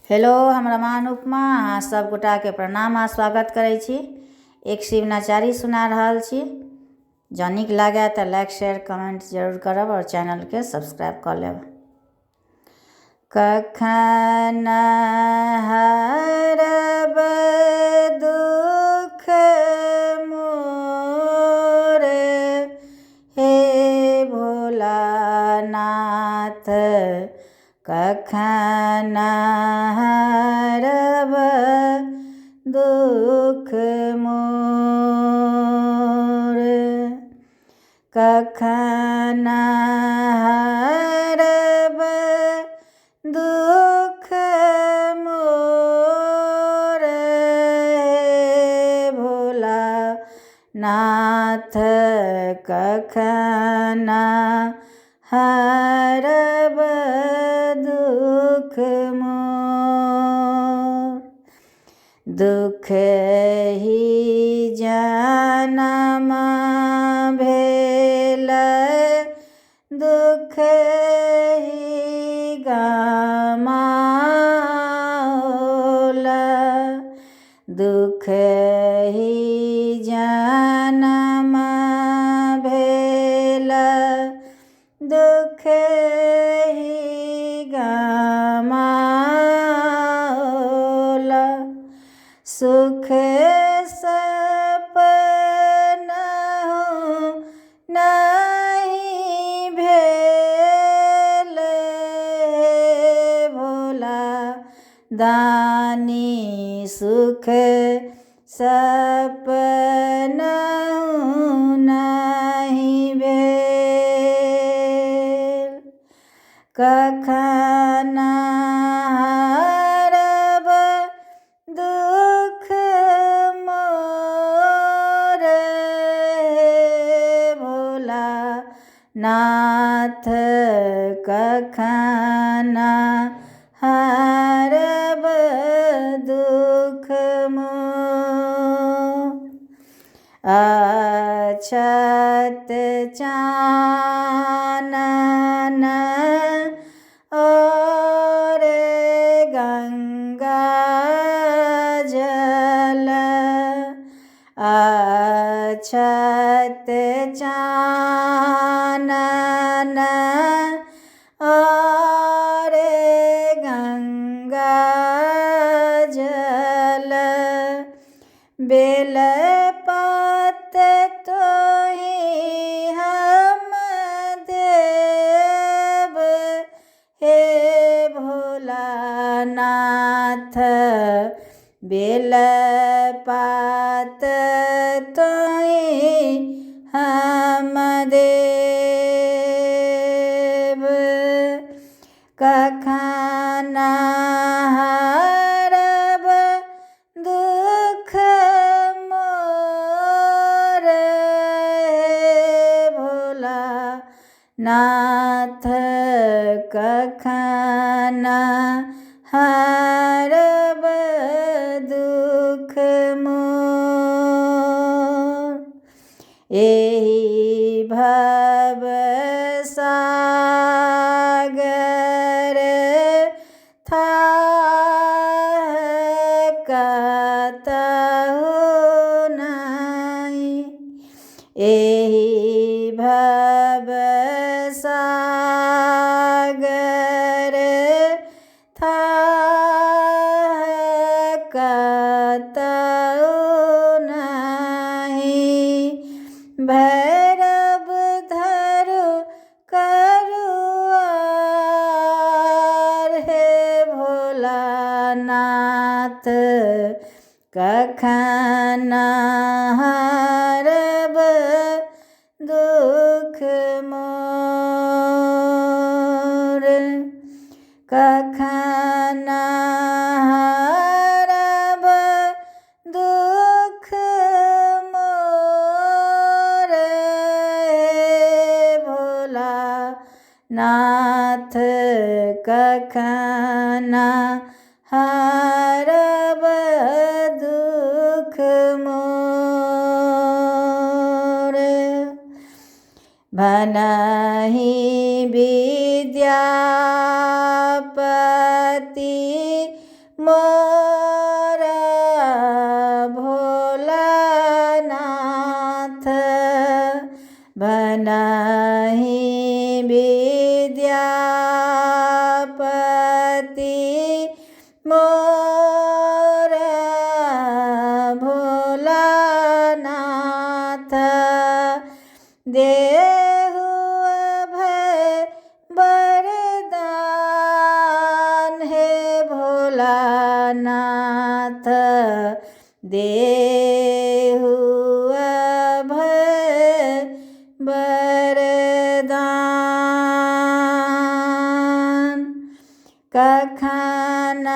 Hello, हम रमान उपमा अहाँ सब गोटा के प्रणाम आ स्वागत करै छी। एक शिवनाचारी सुना रहल छी। जँ नीक लागे तऽ लाइक शेयर कमेंट जरूर करब और चैनल के सब्सक्राइब कऽ लेब। कखन हरब दुख मोर हे भोलानाथ, कखन हरब दुख मोर, कखन हरब दुख मोर हे भोलानाथ, कखन हरब दुख मोर। दुख ही जन्म भेल, दुख ही गमाओल, दुख ही जन्म भेल, दुख ही गमाओल। सुख सपनहु नहीं भेल हे भोला दानी, सुख सपनहु नहीं भेल। कखन हरब दुख मोर हे भोलानाथ, कखन हरब दुख मोर। अछत चानन और गंगा जल, अछत चानन और गंगा जल, बेल पत तोहि हम देव हे भोलानाथ, बेल पात तोहि हम देव। कखन हरब दुख मोर हे भोलानाथ, कखन हरब दुख मोर। एहि भव सागर थाह कतहु नहीं, एहि भव सागर थाह कतहु नहीं। भैरव धरु करुआर हे भोलानाथ, कखन हरब दुख मोर, कखन हरब दुख मोर हे भोलानाथ, कखन हरब दुख मोर। भनहि विद्यापति मोरा भोलानाथ बनहि विद्यापति मोरा भोलानाथ देहु अभय वरदान हे भोलानाथ देहु अभय वरदान कखन